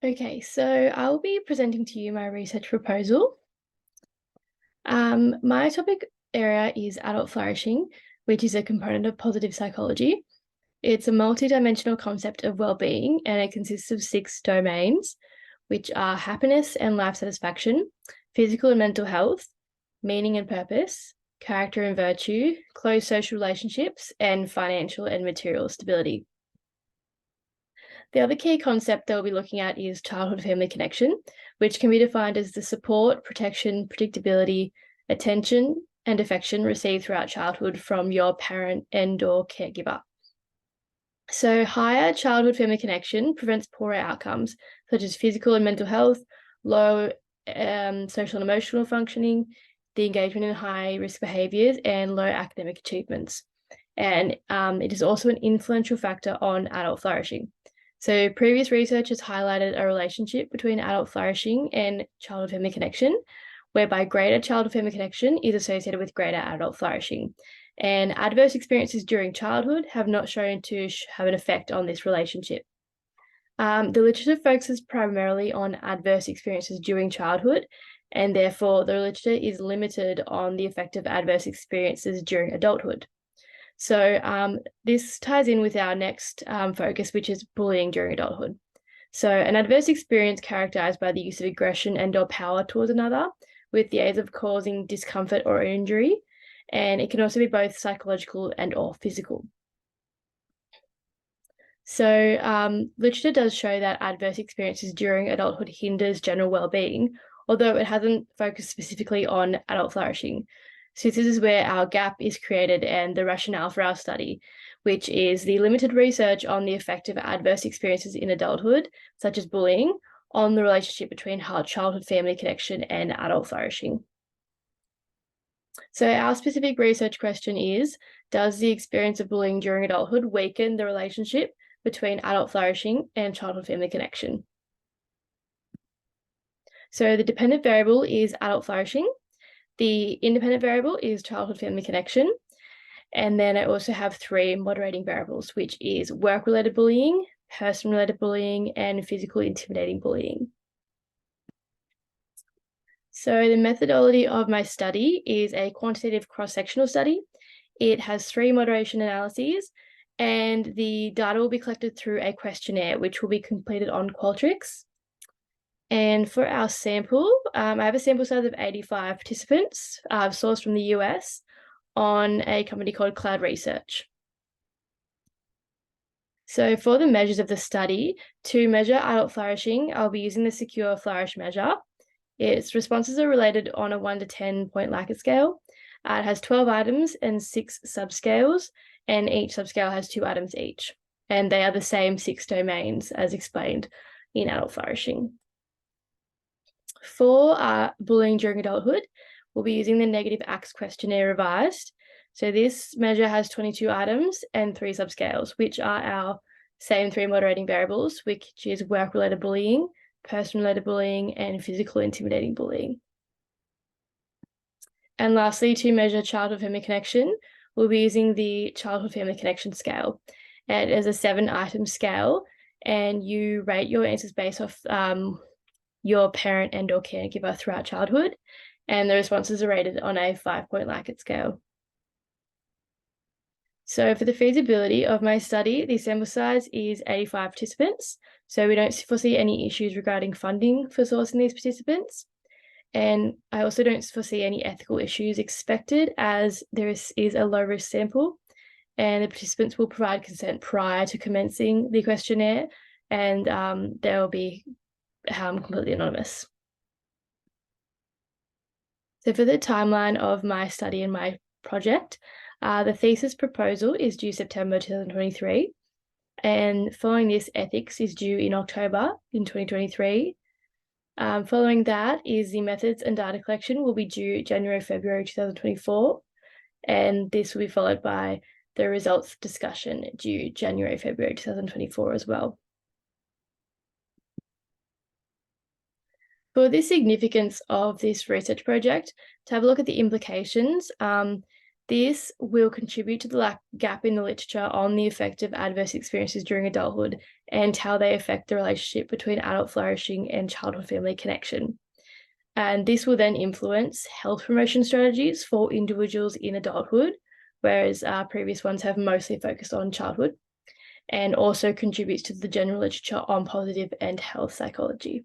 Okay, so I'll be presenting to you my research proposal. My topic area is adult flourishing, which is a component of positive psychology. It's a multidimensional concept of well-being, and it consists of 6 domains, which are happiness and life satisfaction, physical and mental health, meaning and purpose, character and virtue, close social relationships, and financial and material stability. The other key concept that we'll be looking at is childhood-family connection, which can be defined as the support, protection, predictability, attention, and affection received throughout childhood from your parent and/or caregiver. So higher childhood-family connection prevents poorer outcomes, such as physical and mental health, low social and emotional functioning, the engagement in high-risk behaviours, and low academic achievements. And it is also an influential factor on adult flourishing. So previous research has highlighted a relationship between adult flourishing and childhood-family connection, whereby greater childhood-family connection is associated with greater adult flourishing. And adverse experiences during childhood have not shown to have an effect on this relationship. The literature focuses primarily on adverse experiences during childhood, and therefore the literature is limited on the effect of adverse experiences during adulthood. So this ties in with our next focus, which is bullying during adulthood. So an adverse experience characterized by the use of aggression and/or power towards another with the aims of causing discomfort or injury, and it can also be both psychological and/or physical. So literature does show that adverse experiences during adulthood hinders general well-being, although it hasn't focused specifically on adult flourishing. So this is where our gap is created and the rationale for our study, which is the limited research on the effect of adverse experiences in adulthood, such as bullying, on the relationship between childhood-family connection and adult flourishing. So our specific research question is, does the experience of bullying during adulthood weaken the relationship between adult flourishing and childhood-family connection? So the dependent variable is adult flourishing. The independent variable is childhood-family connection. And then I also have 3 moderating variables, which is work-related bullying, person-related bullying, and physical intimidating bullying. So the methodology of my study is a quantitative cross-sectional study. It has 3 moderation analyses, and the data will be collected through a questionnaire, which will be completed on Qualtrics. And for our sample, I have a sample size of 85 participants sourced from the US on a company called Cloud Research. So for the measures of the study, to measure adult flourishing, I'll be using the Secure Flourish measure. Its responses are related on a 1 to 10 point Likert scale. It has 12 items and 6 subscales, and each subscale has 2 items each. And they are the same 6 domains as explained in adult flourishing. For bullying during adulthood, we'll be using the Negative Acts Questionnaire revised. So this measure has 22 items and 3 subscales, which are our same 3 moderating variables, which is work-related bullying, person-related bullying, and physical intimidating bullying. And lastly, to measure childhood-family connection, we'll be using the childhood-family connection scale. And it is a 7-item scale, and you rate your answers based off your parent and/or caregiver throughout childhood, and the responses are rated on a 5-point Likert scale. So for the feasibility of my study, the sample size is 85 participants, so we don't foresee any issues regarding funding for sourcing these participants. And I also don't foresee any ethical issues expected, as there is a low-risk sample, and the participants will provide consent prior to commencing the questionnaire, and they will be completely anonymous. So for the timeline of my study and my project, the thesis proposal is due September 2023, and following this, ethics is due in October in 2023. Following that is the methods and data collection will be due January, February 2024, and this will be followed by the results discussion due January, February 2024 as well. For the significance of this research project, to have a look at the implications, This will contribute to the gap in the literature on the effect of adverse experiences during adulthood and how they affect the relationship between adult flourishing and childhood-family connection. And this will then influence health promotion strategies for individuals in adulthood, whereas previous ones have mostly focused on childhood, and also contributes to the general literature on positive and health psychology.